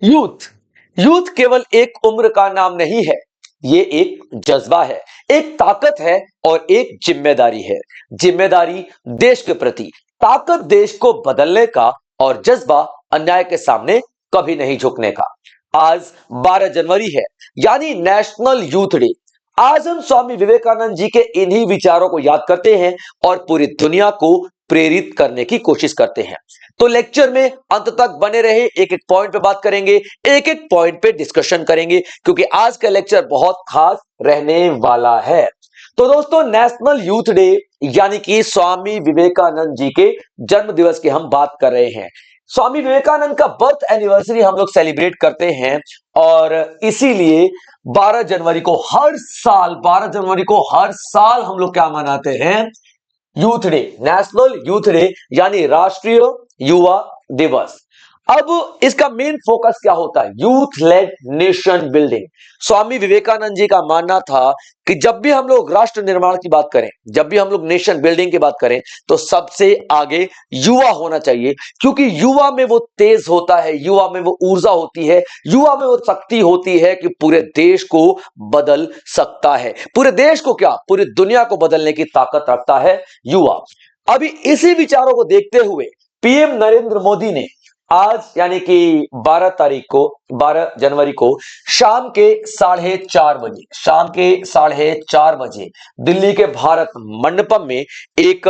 Youth youth केवल एक उम्र का नाम नहीं है। ये एक जज्बा है, एक ताकत है और एक जिम्मेदारी है। जिम्मेदारी देश के प्रति, ताकत देश को बदलने का और जज्बा अन्याय के सामने कभी नहीं झुकने का। आज 12 जनवरी है, यानी नेशनल यूथ डे। आज हम स्वामी विवेकानंद जी के इन्हीं विचारों को याद करते हैं और पूरी दुनिया को प्रेरित करने की कोशिश करते हैं। तो लेक्चर में अंत तक बने रहे, एक एक पॉइंट पे बात करेंगे, एक एक पॉइंट पे डिस्कशन करेंगे, क्योंकि आज का लेक्चर बहुत खास रहने वाला है। तो दोस्तों, नेशनल यूथ डे यानी कि स्वामी विवेकानंद जी के जन्म दिवस की हम बात कर रहे हैं। स्वामी विवेकानंद का बर्थ एनिवर्सरी हम लोग सेलिब्रेट करते हैं और इसीलिए 12 जनवरी को हर साल हम लोग क्या मनाते हैं? Youth day, national youth day यानी राष्ट्रीय युवा दिवस। अब इसका मेन फोकस क्या होता है? Youth led nation building. Swami Vivekananda ji का मानना था कि जब भी हम लोग राष्ट्र निर्माण की बात करें, जब भी हम लोग नेशन बिल्डिंग की बात करें, तो सबसे आगे युवा होना चाहिए, क्योंकि युवा में वो तेज होता है, युवा में वो ऊर्जा होती है, युवा में वो शक्ति होती है कि पूरे देश को बदल सकता है। पूरे देश को क्या, पूरी दुनिया को बदलने की ताकत रखता है युवा। अभी इसी विचारों को देखते हुए पीएम नरेंद्र मोदी ने आज यानी कि 12 जनवरी को शाम के 4:30 बजे दिल्ली के भारत मंडपम में एक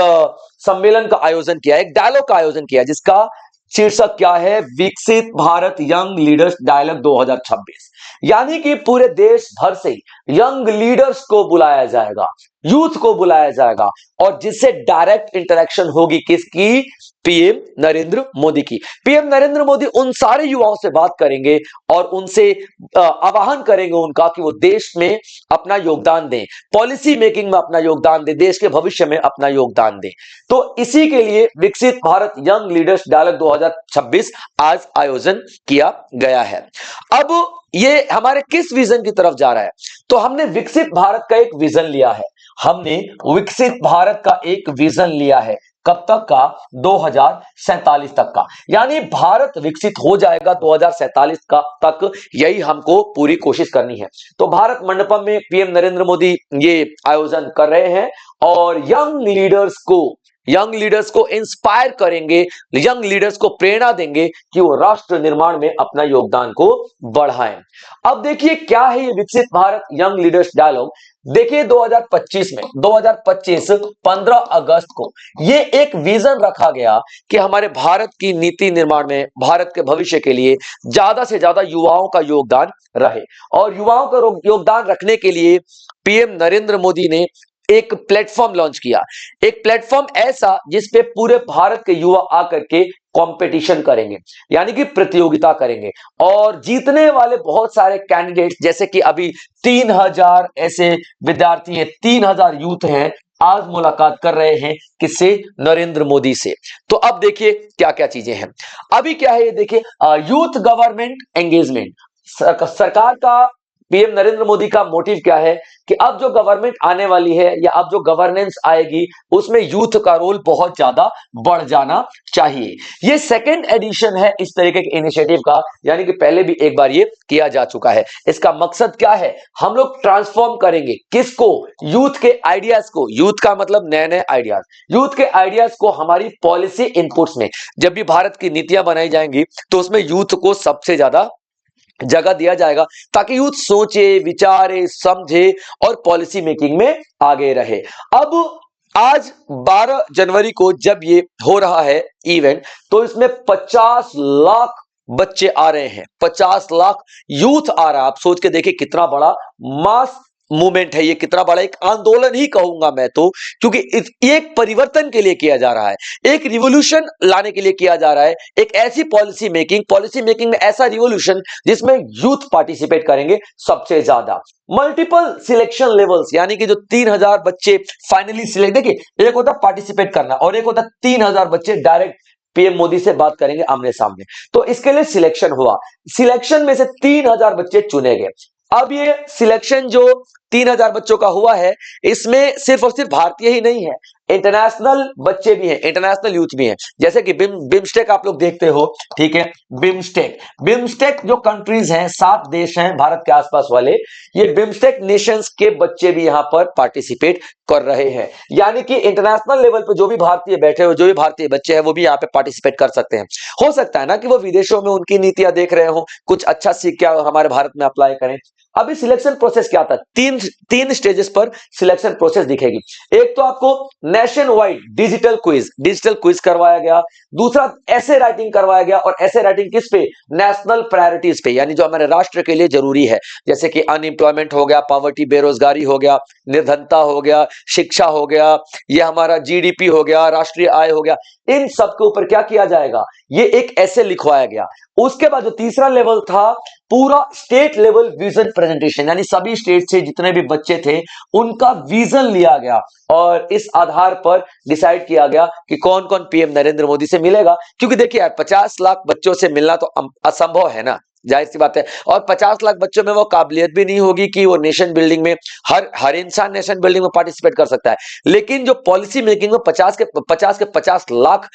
सम्मेलन का आयोजन किया, एक डायलॉग का आयोजन किया, जिसका शीर्षक क्या है? विकसित भारत यंग लीडर्स डायलॉग 2026। यानी कि पूरे देश भर से यंग लीडर्स को बुलाया जाएगा, यूथ को बुलाया जाएगा, और जिससे डायरेक्ट इंटरेक्शन होगी किसकी? पीएम नरेंद्र मोदी की। पीएम नरेंद्र मोदी उन सारे युवाओं से बात करेंगे और उनसे आह्वान करेंगे उनका कि वो देश में अपना योगदान दें, पॉलिसी मेकिंग में अपना योगदान दें, देश के भविष्य में अपना योगदान दें। तो इसी के लिए विकसित भारत यंग लीडर्स डायलॉग 2026 आज आयोजन किया गया है। अब ये हमारे किस विजन की तरफ जा रहा है? तो हमने विकसित भारत का एक विजन लिया है, हमने विकसित भारत का एक विजन लिया है। कब तक का? 2047 तक का। यानी भारत विकसित हो जाएगा 2047 का तक, यही हमको पूरी कोशिश करनी है। तो भारत मंडपम में पीएम नरेंद्र मोदी ये आयोजन कर रहे हैं और यंग लीडर्स को इंस्पायर करेंगे, यंग लीडर्स को प्रेरणा देंगे कि वो राष्ट्र निर्माण में अपना योगदान को बढ़ाएं। अब देखिए क्या है ये विकसित भारत यंग लीडर्स डायलॉग। देखिए 2025 15 अगस्त को ये एक विजन रखा गया कि हमारे भारत की नीति निर्माण में, भारत के भविष्य के लिए ज्यादा से ज्यादा युवाओं का योगदान रहे। और युवाओं का योगदान रखने के लिए पीएम नरेंद्र मोदी ने एक प्लेटफॉर्म लॉन्च किया, एक प्लेटफॉर्म ऐसा जिसपे पूरे भारत के युवा आकर के कंपटीशन करेंगे, यानी कि प्रतियोगिता करेंगे, और जीतने वाले बहुत सारे कैंडिडेट्स, जैसे कि अभी 3000 ऐसे विद्यार्थी हैं, 3000 यूथ हैं, आज मुलाकात कर रहे हैं किससे? नरेंद्र मोदी से। तो अब देखिए क्या क्या चीजें हैं। अभी क्या है ये देखिए, यूथ गवर्नमेंट एंगेजमेंट। सरकार का, पीएम नरेंद्र मोदी का मोटिव क्या है कि अब जो गवर्नमेंट आने वाली है या अब जो गवर्नेंस आएगी उसमें यूथ का रोल बहुत ज्यादा बढ़ जाना चाहिए। ये सेकेंड एडिशन है इस तरीके के इनिशिएटिव का, यानी कि पहले भी एक बार ये किया जा चुका है। इसका मकसद क्या है? हम लोग ट्रांसफॉर्म करेंगे किसको? यूथ के आइडियाज को। यूथ का मतलब नए नए आइडियाज, यूथ के आइडियाज को हमारी पॉलिसी इनपुट्स में, जब भी भारत की नीतियां बनाई जाएंगी तो उसमें यूथ को सबसे ज्यादा जगह दिया जाएगा, ताकि यूथ सोचे, विचारे, समझे और पॉलिसी मेकिंग में आगे रहे। अब आज 12 जनवरी को जब ये हो रहा है इवेंट, तो इसमें 50 लाख बच्चे आ रहे हैं, 50 लाख यूथ आ रहा है। आप सोच के देखिए कितना बड़ा मास मूवमेंट है ये, कितना बड़ा एक आंदोलन ही कहूंगा मैं तो, क्योंकि एक परिवर्तन के लिए किया जा रहा है, एक रिवॉल्यूशन लाने के लिए किया जा रहा है, एक ऐसी पॉलिसी मेकिंग में ऐसा रिवॉल्यूशन जिसमें यूथ पार्टिसिपेट करेंगे सबसे ज्यादा। मल्टीपल सिलेक्शन लेवल्स, यानी कि जो 3000 बच्चे फाइनली सिलेक्ट, देखिए एक होता पार्टिसिपेट करना और एक होता 3000 बच्चे डायरेक्ट पीएम मोदी से बात करेंगे आमने सामने। तो इसके लिए सिलेक्शन हुआ, सिलेक्शन में से 3000 बच्चे चुने गए। अब ये सिलेक्शन जो 3000 बच्चों का हुआ है, इसमें सिर्फ और सिर्फ भारतीय ही नहीं है, इंटरनेशनल बच्चे भी हैं, इंटरनेशनल यूथ भी हैं। जैसे कि बिम्स्टेक आप लोग देखते हो, ठीक है, बिम्स्टेक बिम्स्टेक जो कंट्रीज हैं, 7 देश हैं भारत के आसपास वाले, ये बिम्स्टेक नेशंस के बच्चे भी यहां पर पार्टिसिपेट कर रहे हैं। यानी कि इंटरनेशनल लेवल पे जो भी भारतीय बैठे हो, जो भी भारतीय बच्चे हैं, वो भी यहाँ पे पार्टिसिपेट कर सकते हैं। हो सकता है ना कि वो विदेशों में उनकी नीतियां देख रहे हो, कुछ अच्छा सीख के हमारे भारत में अप्लाई करें। अभी सिलेक्शन प्रोसेस क्या था, तीन स्टेजेस पर सिलेक्शन प्रोसेस दिखेगी। एक तो आपको नेशन वाइड डिजिटल क्विज करवाया गया, दूसरा ऐसे राइटिंग करवाया गया, और ऐसे राइटिंग किस पे, नेशनल प्रायोरिटीज पे, यानी जो हमारे राष्ट्र के लिए जरूरी है, जैसे कि अनएम्प्लॉयमेंट हो गया, पॉवर्टी बेरोजगारी हो गया, निर्धनता हो गया, शिक्षा हो गया, ये हमारा जीडीपी हो गया, राष्ट्रीय आय हो गया, इन सब के ऊपर क्या किया जाएगा, ये एक ऐसे लिखवाया गया। उसके बाद जो तीसरा लेवल था, पूरा स्टेट लेवल विजन प्रेजेंटेशन, यानी सभी स्टेट से जितने भी बच्चे थे उनका विजन लिया गया, और इस आधार पर डिसाइड किया गया कि कौन कौन पीएम नरेंद्र मोदी से मिलेगा। क्योंकि देखिए यार, 50 लाख बच्चों से मिलना तो असंभव है ना, जाहिर सी बात है। और 50 लाख बच्चों में वो काबिलियत भी नहीं होगी कि वो नेशन बिल्डिंग में, हर इंसान नेशन बिल्डिंग में पार्टिसिपेट कर सकता है, लेकिन जो पॉलिसी मेकिंग में 50 लाख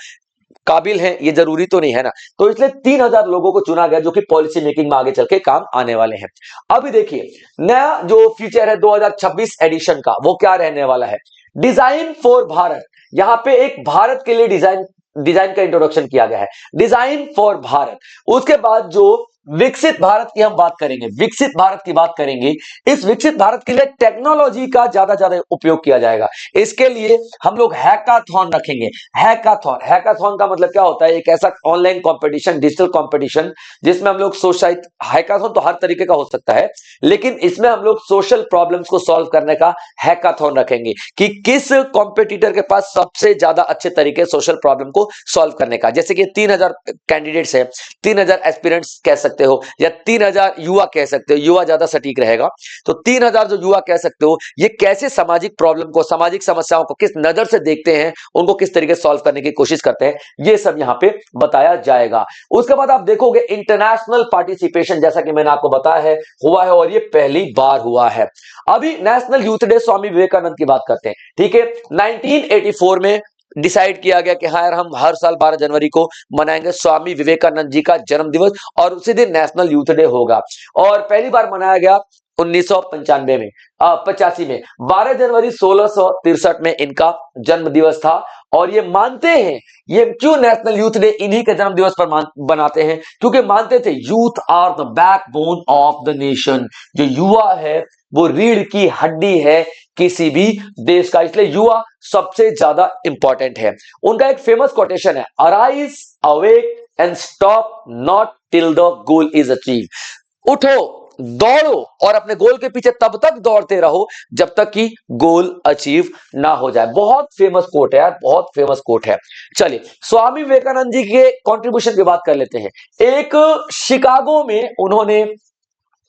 काबिल हैं, ये जरूरी तो नहीं है ना। तो इसलिए 3000 लोगों को चुना गया जो कि पॉलिसी मेकिंग में आगे चल के काम आने वाले हैं। अभी देखिए, नया जो फीचर है 2026 एडिशन का, वो क्या रहने वाला है, डिजाइन फॉर भारत। यहां पे एक भारत के लिए डिजाइन का इंट्रोडक्शन किया गया है, डिजाइन फॉर भारत। उसके बाद जो विकसित भारत की हम बात करेंगे, विकसित भारत की बात करेंगे, इस विकसित भारत के लिए टेक्नोलॉजी का ज्यादा उपयोग किया जाएगा। इसके लिए हम लोग हैकाथॉन रखेंगे। हैकाथॉन का मतलब क्या होता है, एक ऐसा ऑनलाइन कंपटीशन, डिजिटल कंपटीशन, जिसमें हम लोग सोशल, हैकाथॉन तो हर तरीके का हो सकता है, लेकिन इसमें हम लोग सोशल प्रॉब्लम्स को सॉल्व करने का हैकाथॉन रखेंगे कि किस कॉम्पिटिटर के पास सबसे ज्यादा अच्छे तरीके सोशल प्रॉब्लम को सॉल्व करने का। जैसे कि 3000 कैंडिडेट्स है, 3000 एस्पिरेंट्स कह सकते हो, या 3000 युवा कह सकते हो, युवा ज्यादा सटीक रहेगा। तो 3000 जो युवा कह सकते हो, ये कैसे सामाजिक प्रॉब्लम को, सामाजिक समस्याओं को किस नजर से देखते हैं, उनको किस तरीके से सॉल्व करने की कोशिश करते हैं, ये सब यहां पे बताया जाएगा। उसके बाद आप देखोगे इंटरनेशनल पार्टिसिपेशन, जैसा कि मैंने आपको बताया है, हुआ है, और ये पहली बार हुआ है। अभी national youth day Swami Vivekananda की बात करते हैं, ठीक है। 1984 में डिसाइड किया गया कि हाँ यार, हम हर साल 12 जनवरी को मनाएंगे स्वामी विवेकानंद जी का जन्म दिवस, और उसी दिन नेशनल यूथ डे होगा। और पहली बार मनाया गया 1995 में, 85 में, 12 जनवरी 1663 में इनका जन्म दिवस था। और ये मानते हैं, ये क्यों नेशनल यूथ डे इन्हीं के जन्म दिवस पर बनाते हैं, क्योंकि मानते थे youth are the backbone of the nation. जो युवा है वो रीढ़ की हड्डी है किसी भी देश का, इसलिए युवा सबसे ज्यादा इंपॉर्टेंट है। उनका एक फेमस कोटेशन है, arise awake and stop not till the goal is achieve. उठो, दौड़ो, और अपने गोल के पीछे तब तक दौड़ते रहो जब तक कि गोल अचीव ना हो जाए। बहुत फेमस कोट है यार, बहुत फेमस कोट है। चलिए, स्वामी विवेकानंद जी के कंट्रीब्यूशन की बात कर लेते हैं। एक शिकागो में उन्होंने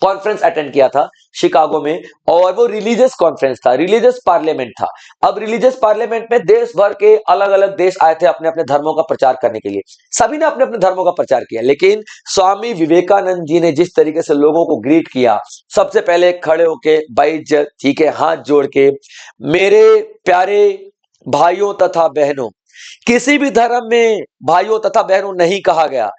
कॉन्फ्रेंस अटेंड किया था, शिकागो में, और वो रिलीजियस कॉन्फ्रेंस था, रिलीजियस पार्लियामेंट था। अब रिलीजियस पार्लियामेंट में देश भर के अलग अलग देश आए थे अपने अपने धर्मों का प्रचार करने के लिए। सभी ने अपने अपने धर्मों का प्रचार किया, लेकिन स्वामी विवेकानंद जी ने जिस तरीके से लोगों को ग्रीट किया, सबसे पहले खड़े होके बाइज्जत, ठीक है, हाथ जोड़ के, मेरे प्यारे भाइयों तथा बहनों, किसी भी धर्म में भाइयों तथा बहनों नहीं कहा गया,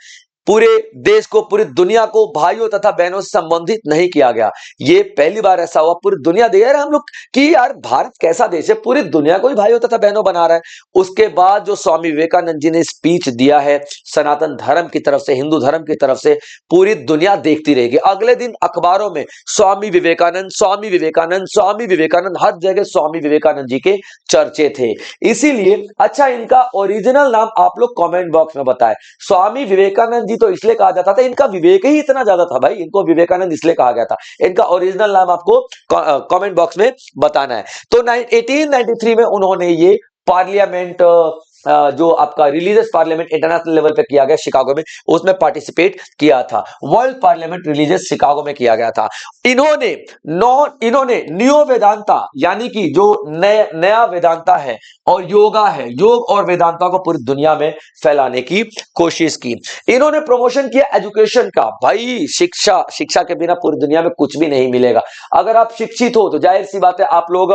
पूरे देश को, पूरी दुनिया को भाइयों तथा बहनों से संबंधित नहीं किया गया। ये पहली बार ऐसा हुआ, पूरी दुनिया देख रहे हैं हम लोग कि यार भारत कैसा देश है, पूरी दुनिया को ही भाइयों तथा बहनों बना रहा है। उसके बाद जो स्वामी विवेकानंद जी ने स्पीच दिया है सनातन धर्म की तरफ से, हिंदू धर्म की तरफ से, पूरी दुनिया देखती रहेगी। अगले दिन अखबारों में स्वामी विवेकानंद, स्वामी विवेकानंद, स्वामी विवेकानंद, हर जगह स्वामी विवेकानंद जी के चर्चे थे। इसीलिए अच्छा, इनका ओरिजिनल नाम आप लोग कमेंट बॉक्स में बताएं। स्वामी विवेकानंद जी तो इसलिए कहा जाता था, इनका विवेक ही इतना ज्यादा था भाई, इनको विवेकानंद इसलिए कहा गया था। इनका ओरिजिनल नाम आपको कमेंट बॉक्स में बताना है। तो 1893 में उन्होंने ये पार्लियामेंट जो आपका रिलीजियस पार्लियामेंट इंटरनेशनल लेवल पे किया गया शिकागो में, उसमें पार्टिसिपेट किया था। वर्ल्ड पार्लियामेंट रिलीजियस शिकागो में किया गया था। इन्होंने नियो वेदांता यानी कि जो नया वेदांता है और योगा है, योग और वेदांता को पूरी दुनिया में फैलाने की कोशिश की। इन्होंने प्रमोशन किया एजुकेशन का। भाई शिक्षा के बिना पूरी दुनिया में कुछ भी नहीं मिलेगा। अगर आप शिक्षित हो तो जाहिर सी बात है आप लोग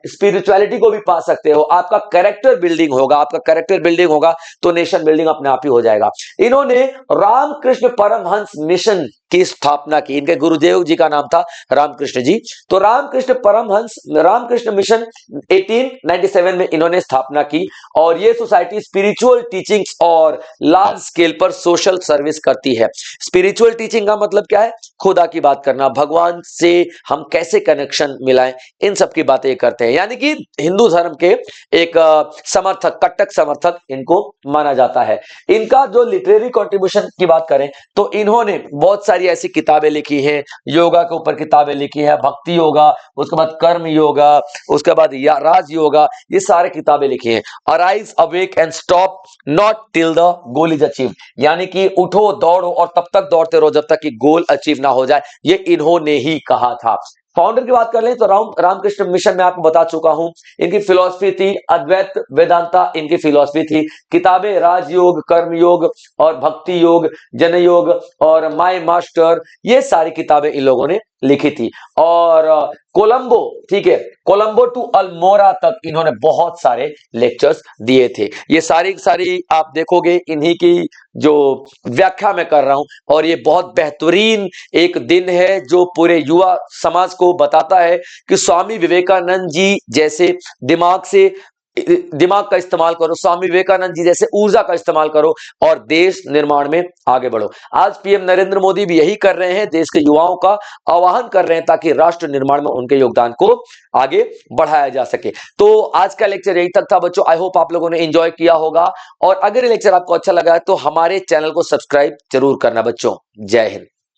स्पिरिचुअलिटी को भी पा सकते हो, आपका कैरेक्टर बिल्डिंग होगा, आपका कैरेक्टर बिल्डिंग होगा तो नेशन बिल्डिंग अपने आप ही हो जाएगा। इन्होंने रामकृष्ण परमहंस मिशन की स्थापना की। इनके गुरुदेव जी का नाम था रामकृष्ण जी। तो रामकृष्ण मिशन 1897 में इन्होंने स्थापना की और ये सोसाइटी स्पिरिचुअल टीचिंग्स और लार्ज स्केल पर सोशल सर्विस करती है। स्पिरिचुअल टीचिंग का मतलब क्या है? खुदा की बात करना, भगवान से हम कैसे कनेक्शन मिलाएं, इन सब की बातें करते हैं। यानी कि हिंदू धर्म के एक समर्थक, कट्टर समर्थक इनको माना जाता है। इनका जो लिटरेरी कंट्रीब्यूशन की बात करें तो इन्होंने बहुत सारी ऐसी किताबें लिखी हैं, योगा के ऊपर किताबें लिखी है, भक्ति योगा, उसके बाद कर्म योगा, उसके बाद राज योगा, ये सारे किताबें लिखी हैं। Arise awake and stop not till the goal is achieve, यानी कि उठो दौड़ो और तब तक दौड़ते रहो जब तक कि गोल अचीव ना हो जाए, ये इन्होंने ही कहा था। फाउंडर की बात कर लें तो रामकृष्ण मिशन में आपको बता चुका हूं। इनकी फिलॉसफी थी अद्वैत वेदांता, इनकी फिलॉसफी थी। किताबें राजयोग, कर्मयोग और भक्ति योग, जनयोग और माय मास्टर, ये सारी किताबें इन लोगों ने लिखी थी। और कोलंबो, ठीक है, कोलंबो टू अल्मोरा तक इन्होंने बहुत सारे लेक्चर्स दिए थे। ये सारी आप देखोगे इन्हीं की जो व्याख्या मैं कर रहा हूं। और ये बहुत बेहतरीन एक दिन है जो पूरे युवा समाज को बताता है कि स्वामी विवेकानंद जी जैसे दिमाग का इस्तेमाल करो, स्वामी विवेकानंद जी जैसे ऊर्जा का इस्तेमाल करो और देश निर्माण में आगे बढ़ो। आज पीएम नरेंद्र मोदी भी यही कर रहे हैं, देश के युवाओं का आह्वान कर रहे हैं ताकि राष्ट्र निर्माण में उनके योगदान को आगे बढ़ाया जा सके। तो आज का लेक्चर यही तक था बच्चों। आई होप आप लोगों ने एंजॉय किया होगा और अगर ये लेक्चर आपको अच्छा लगा है तो हमारे चैनल को सब्सक्राइब जरूर करना बच्चों। जय हिंद।